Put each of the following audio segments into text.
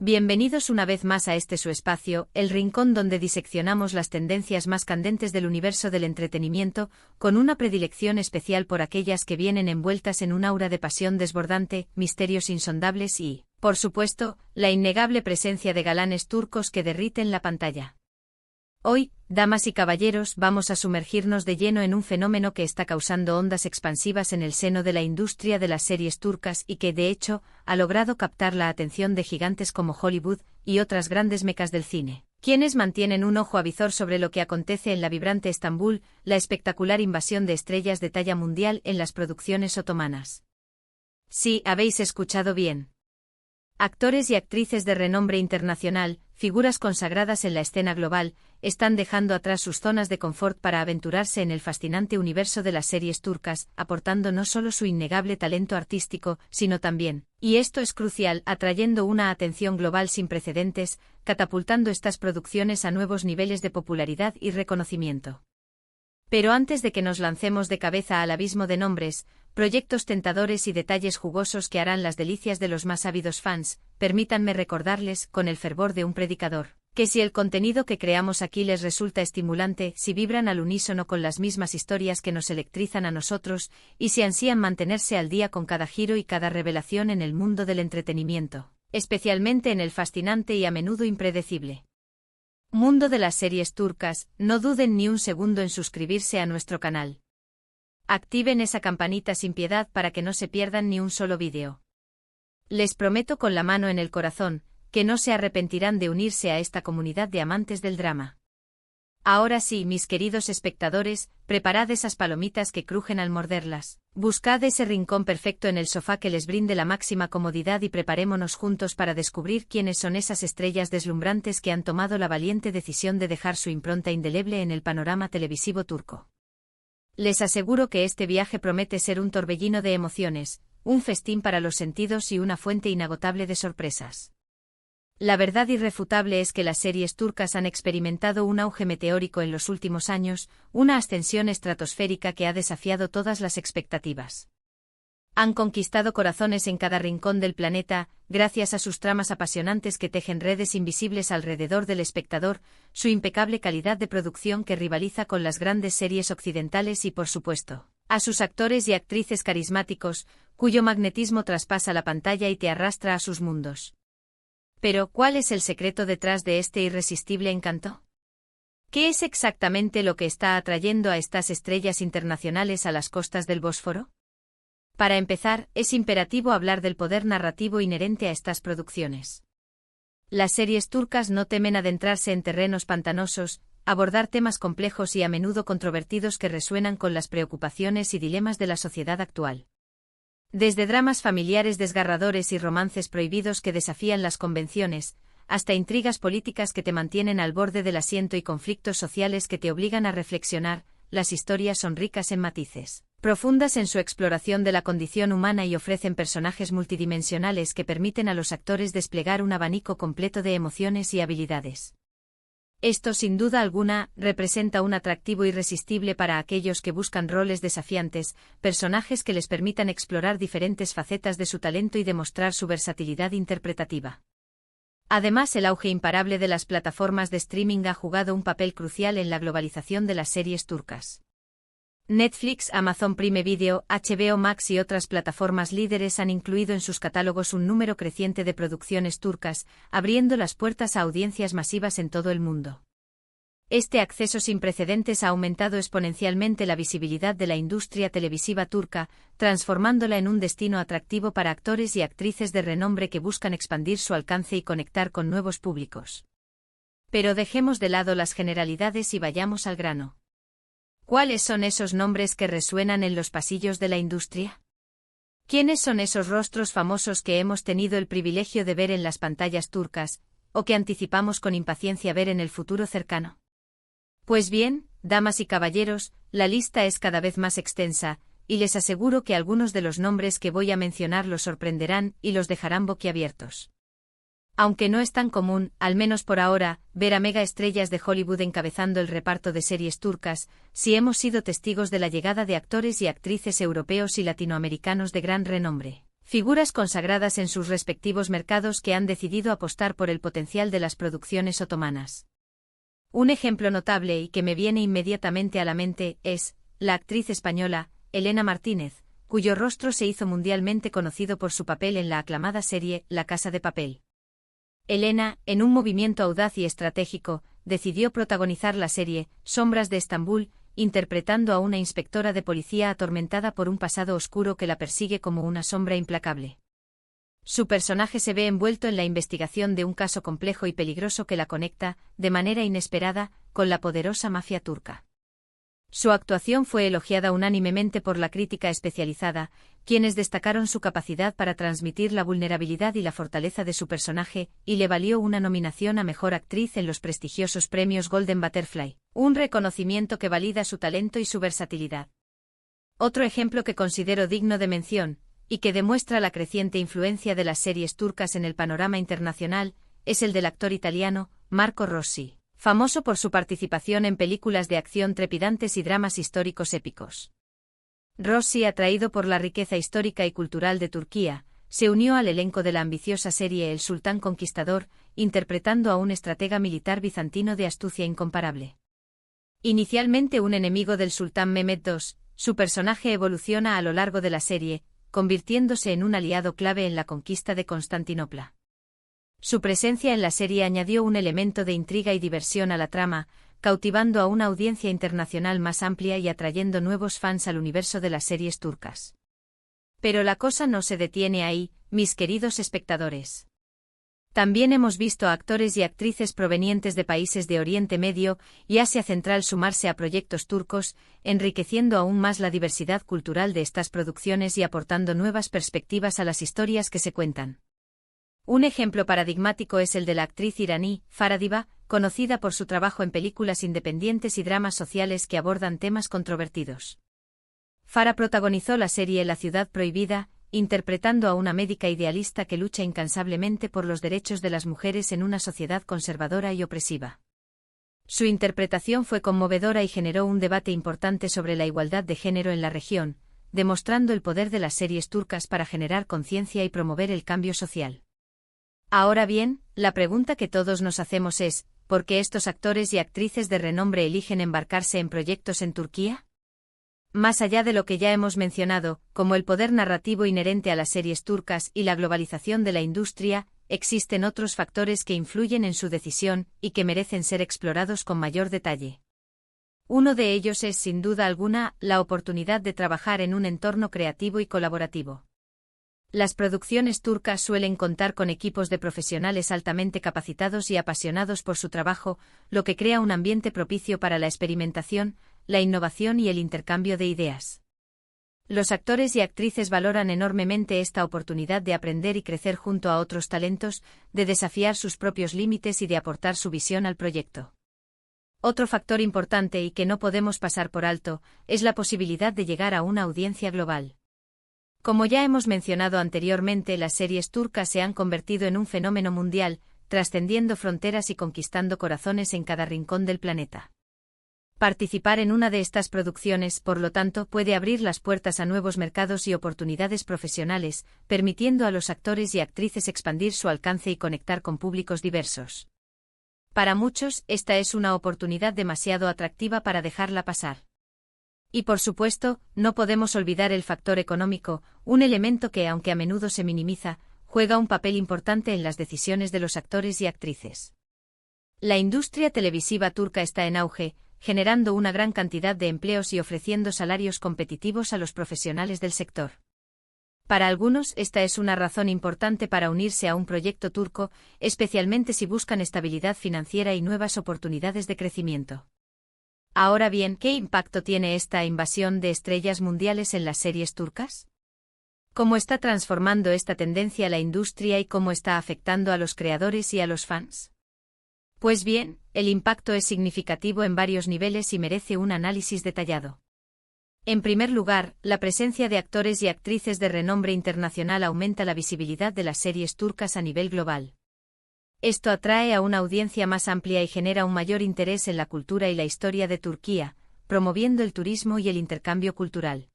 Bienvenidos una vez más a este su espacio, el rincón donde diseccionamos las tendencias más candentes del universo del entretenimiento, con una predilección especial por aquellas que vienen envueltas en un aura de pasión desbordante, misterios insondables y, por supuesto, la innegable presencia de galanes turcos que derriten la pantalla. Hoy, damas y caballeros, vamos a sumergirnos de lleno en un fenómeno que está causando ondas expansivas en el seno de la industria de las series turcas y que, de hecho, ha logrado captar la atención de gigantes como Hollywood y otras grandes mecas del cine, quienes mantienen un ojo avizor sobre lo que acontece en la vibrante Estambul, la espectacular invasión de estrellas de talla mundial en las producciones otomanas. Sí, habéis escuchado bien. Actores y actrices de renombre internacional, figuras consagradas en la escena global, están dejando atrás sus zonas de confort para aventurarse en el fascinante universo de las series turcas, aportando no solo su innegable talento artístico, sino también, y esto es crucial, atrayendo una atención global sin precedentes, catapultando estas producciones a nuevos niveles de popularidad y reconocimiento. Pero antes de que nos lancemos de cabeza al abismo de nombres, proyectos tentadores y detalles jugosos que harán las delicias de los más ávidos fans, permítanme recordarles, con el fervor de un predicador, que si el contenido que creamos aquí les resulta estimulante, si vibran al unísono con las mismas historias que nos electrizan a nosotros, y si ansían mantenerse al día con cada giro y cada revelación en el mundo del entretenimiento, especialmente en el fascinante y a menudo impredecible mundo de las series turcas, no duden ni un segundo en suscribirse a nuestro canal. Activen esa campanita sin piedad para que no se pierdan ni un solo vídeo. Les prometo con la mano en el corazón, que no se arrepentirán de unirse a esta comunidad de amantes del drama. Ahora sí, mis queridos espectadores, preparad esas palomitas que crujen al morderlas. Buscad ese rincón perfecto en el sofá que les brinde la máxima comodidad y preparémonos juntos para descubrir quiénes son esas estrellas deslumbrantes que han tomado la valiente decisión de dejar su impronta indeleble en el panorama televisivo turco. Les aseguro que este viaje promete ser un torbellino de emociones, un festín para los sentidos y una fuente inagotable de sorpresas. La verdad irrefutable es que las series turcas han experimentado un auge meteórico en los últimos años, una ascensión estratosférica que ha desafiado todas las expectativas. Han conquistado corazones en cada rincón del planeta, gracias a sus tramas apasionantes que tejen redes invisibles alrededor del espectador, su impecable calidad de producción que rivaliza con las grandes series occidentales y, por supuesto, a sus actores y actrices carismáticos, cuyo magnetismo traspasa la pantalla y te arrastra a sus mundos. Pero, ¿cuál es el secreto detrás de este irresistible encanto? ¿Qué es exactamente lo que está atrayendo a estas estrellas internacionales a las costas del Bósforo? Para empezar, es imperativo hablar del poder narrativo inherente a estas producciones. Las series turcas no temen adentrarse en terrenos pantanosos, abordar temas complejos y a menudo controvertidos que resuenan con las preocupaciones y dilemas de la sociedad actual. Desde dramas familiares desgarradores y romances prohibidos que desafían las convenciones, hasta intrigas políticas que te mantienen al borde del asiento y conflictos sociales que te obligan a reflexionar, las historias son ricas en matices, profundas en su exploración de la condición humana y ofrecen personajes multidimensionales que permiten a los actores desplegar un abanico completo de emociones y habilidades. Esto, sin duda alguna, representa un atractivo irresistible para aquellos que buscan roles desafiantes, personajes que les permitan explorar diferentes facetas de su talento y demostrar su versatilidad interpretativa. Además, el auge imparable de las plataformas de streaming ha jugado un papel crucial en la globalización de las series turcas. Netflix, Amazon Prime Video, HBO Max y otras plataformas líderes han incluido en sus catálogos un número creciente de producciones turcas, abriendo las puertas a audiencias masivas en todo el mundo. Este acceso sin precedentes ha aumentado exponencialmente la visibilidad de la industria televisiva turca, transformándola en un destino atractivo para actores y actrices de renombre que buscan expandir su alcance y conectar con nuevos públicos. Pero dejemos de lado las generalidades y vayamos al grano. ¿Cuáles son esos nombres que resuenan en los pasillos de la industria? ¿Quiénes son esos rostros famosos que hemos tenido el privilegio de ver en las pantallas turcas, o que anticipamos con impaciencia ver en el futuro cercano? Pues bien, damas y caballeros, la lista es cada vez más extensa, y les aseguro que algunos de los nombres que voy a mencionar los sorprenderán y los dejarán boquiabiertos. Aunque no es tan común, al menos por ahora, ver a mega estrellas de Hollywood encabezando el reparto de series turcas, sí hemos sido testigos de la llegada de actores y actrices europeos y latinoamericanos de gran renombre, Figuras consagradas en sus respectivos mercados que han decidido apostar por el potencial de las producciones otomanas. Un ejemplo notable y que me viene inmediatamente a la mente es la actriz española Elena Martínez, cuyo rostro se hizo mundialmente conocido por su papel en la aclamada serie La Casa de Papel. Elena, en un movimiento audaz y estratégico, decidió protagonizar la serie Sombras de Estambul, interpretando a una inspectora de policía atormentada por un pasado oscuro que la persigue como una sombra implacable. Su personaje se ve envuelto en la investigación de un caso complejo y peligroso que la conecta, de manera inesperada, con la poderosa mafia turca. Su actuación fue elogiada unánimemente por la crítica especializada, quienes destacaron su capacidad para transmitir la vulnerabilidad y la fortaleza de su personaje, y le valió una nominación a Mejor Actriz en los prestigiosos premios Golden Butterfly, un reconocimiento que valida su talento y su versatilidad. Otro ejemplo que considero digno de mención, y que demuestra la creciente influencia de las series turcas en el panorama internacional, es el del actor italiano Marco Rossi, famoso por su participación en películas de acción trepidantes y dramas históricos épicos. Rossi, atraído por la riqueza histórica y cultural de Turquía, se unió al elenco de la ambiciosa serie El Sultán Conquistador, interpretando a un estratega militar bizantino de astucia incomparable. Inicialmente un enemigo del sultán Mehmed II, su personaje evoluciona a lo largo de la serie, convirtiéndose en un aliado clave en la conquista de Constantinopla. Su presencia en la serie añadió un elemento de intriga y diversión a la trama, cautivando a una audiencia internacional más amplia y atrayendo nuevos fans al universo de las series turcas. Pero la cosa no se detiene ahí, mis queridos espectadores. También hemos visto a actores y actrices provenientes de países de Oriente Medio y Asia Central sumarse a proyectos turcos, enriqueciendo aún más la diversidad cultural de estas producciones y aportando nuevas perspectivas a las historias que se cuentan. Un ejemplo paradigmático es el de la actriz iraní, Farah Diba, conocida por su trabajo en películas independientes y dramas sociales que abordan temas controvertidos. Farah protagonizó la serie La Ciudad Prohibida, interpretando a una médica idealista que lucha incansablemente por los derechos de las mujeres en una sociedad conservadora y opresiva. Su interpretación fue conmovedora y generó un debate importante sobre la igualdad de género en la región, demostrando el poder de las series turcas para generar conciencia y promover el cambio social. Ahora bien, la pregunta que todos nos hacemos es, ¿por qué estos actores y actrices de renombre eligen embarcarse en proyectos en Turquía? Más allá de lo que ya hemos mencionado, como el poder narrativo inherente a las series turcas y la globalización de la industria, existen otros factores que influyen en su decisión y que merecen ser explorados con mayor detalle. Uno de ellos es, sin duda alguna, la oportunidad de trabajar en un entorno creativo y colaborativo. Las producciones turcas suelen contar con equipos de profesionales altamente capacitados y apasionados por su trabajo, lo que crea un ambiente propicio para la experimentación, la innovación y el intercambio de ideas. Los actores y actrices valoran enormemente esta oportunidad de aprender y crecer junto a otros talentos, de desafiar sus propios límites y de aportar su visión al proyecto. Otro factor importante y que no podemos pasar por alto, es la posibilidad de llegar a una audiencia global. Como ya hemos mencionado anteriormente, las series turcas se han convertido en un fenómeno mundial, trascendiendo fronteras y conquistando corazones en cada rincón del planeta. Participar en una de estas producciones, por lo tanto, puede abrir las puertas a nuevos mercados y oportunidades profesionales, permitiendo a los actores y actrices expandir su alcance y conectar con públicos diversos. Para muchos, esta es una oportunidad demasiado atractiva para dejarla pasar. Y por supuesto, no podemos olvidar el factor económico, un elemento que, aunque a menudo se minimiza, juega un papel importante en las decisiones de los actores y actrices. La industria televisiva turca está en auge, generando una gran cantidad de empleos y ofreciendo salarios competitivos a los profesionales del sector. Para algunos, esta es una razón importante para unirse a un proyecto turco, especialmente si buscan estabilidad financiera y nuevas oportunidades de crecimiento. Ahora bien, ¿qué impacto tiene esta invasión de estrellas mundiales en las series turcas? ¿Cómo está transformando esta tendencia la industria y cómo está afectando a los creadores y a los fans? Pues bien, el impacto es significativo en varios niveles y merece un análisis detallado. En primer lugar, la presencia de actores y actrices de renombre internacional aumenta la visibilidad de las series turcas a nivel global. Esto atrae a una audiencia más amplia y genera un mayor interés en la cultura y la historia de Turquía, promoviendo el turismo y el intercambio cultural.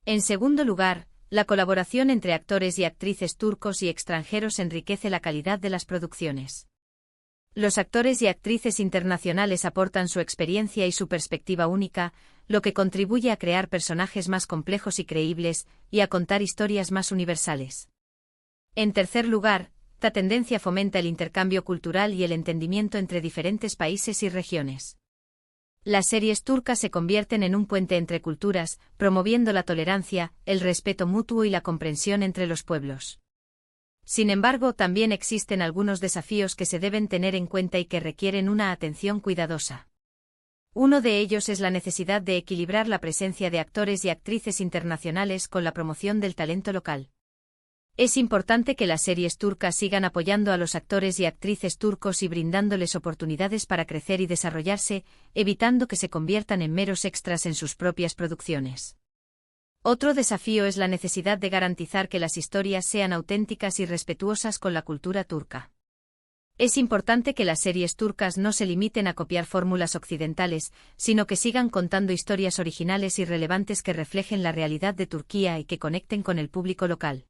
En segundo lugar, la colaboración entre actores y actrices turcos y extranjeros enriquece la calidad de las producciones. Los actores y actrices internacionales aportan su experiencia y su perspectiva única, lo que contribuye a crear personajes más complejos y creíbles, y a contar historias más universales. En tercer lugar, esta tendencia fomenta el intercambio cultural y el entendimiento entre diferentes países y regiones. Las series turcas se convierten en un puente entre culturas, promoviendo la tolerancia, el respeto mutuo y la comprensión entre los pueblos. Sin embargo, también existen algunos desafíos que se deben tener en cuenta y que requieren una atención cuidadosa. Uno de ellos es la necesidad de equilibrar la presencia de actores y actrices internacionales con la promoción del talento local. Es importante que las series turcas sigan apoyando a los actores y actrices turcos y brindándoles oportunidades para crecer y desarrollarse, evitando que se conviertan en meros extras en sus propias producciones. Otro desafío es la necesidad de garantizar que las historias sean auténticas y respetuosas con la cultura turca. Es importante que las series turcas no se limiten a copiar fórmulas occidentales, sino que sigan contando historias originales y relevantes que reflejen la realidad de Turquía y que conecten con el público local.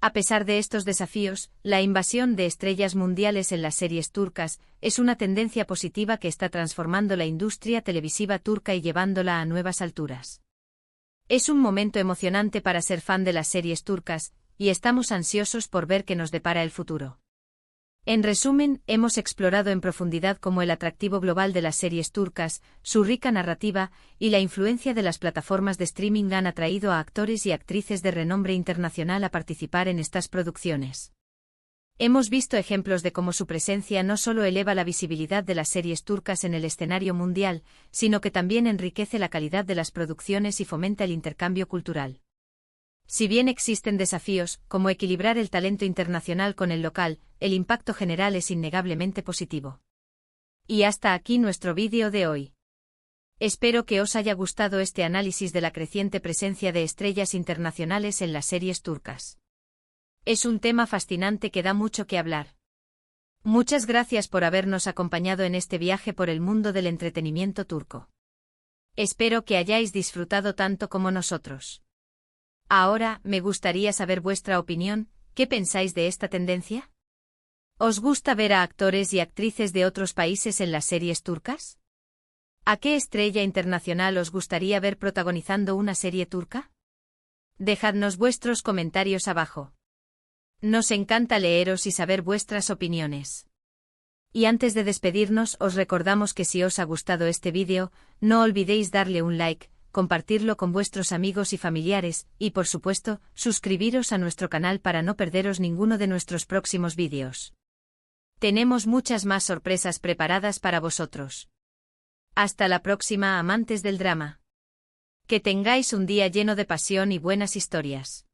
A pesar de estos desafíos, la invasión de estrellas mundiales en las series turcas es una tendencia positiva que está transformando la industria televisiva turca y llevándola a nuevas alturas. Es un momento emocionante para ser fan de las series turcas, y estamos ansiosos por ver qué nos depara el futuro. En resumen, hemos explorado en profundidad cómo el atractivo global de las series turcas, su rica narrativa y la influencia de las plataformas de streaming han atraído a actores y actrices de renombre internacional a participar en estas producciones. Hemos visto ejemplos de cómo su presencia no solo eleva la visibilidad de las series turcas en el escenario mundial, sino que también enriquece la calidad de las producciones y fomenta el intercambio cultural. Si bien existen desafíos, como equilibrar el talento internacional con el local, el impacto general es innegablemente positivo. Y hasta aquí nuestro vídeo de hoy. Espero que os haya gustado este análisis de la creciente presencia de estrellas internacionales en las series turcas. Es un tema fascinante que da mucho que hablar. Muchas gracias por habernos acompañado en este viaje por el mundo del entretenimiento turco. Espero que hayáis disfrutado tanto como nosotros. Ahora, me gustaría saber vuestra opinión, ¿qué pensáis de esta tendencia? ¿Os gusta ver a actores y actrices de otros países en las series turcas? ¿A qué estrella internacional os gustaría ver protagonizando una serie turca? Dejadnos vuestros comentarios abajo. Nos encanta leeros y saber vuestras opiniones. Y antes de despedirnos, os recordamos que si os ha gustado este vídeo, no olvidéis darle un like, compartirlo con vuestros amigos y familiares, y por supuesto, suscribiros a nuestro canal para no perderos ninguno de nuestros próximos vídeos. Tenemos muchas más sorpresas preparadas para vosotros. Hasta la próxima, amantes del drama. Que tengáis un día lleno de pasión y buenas historias.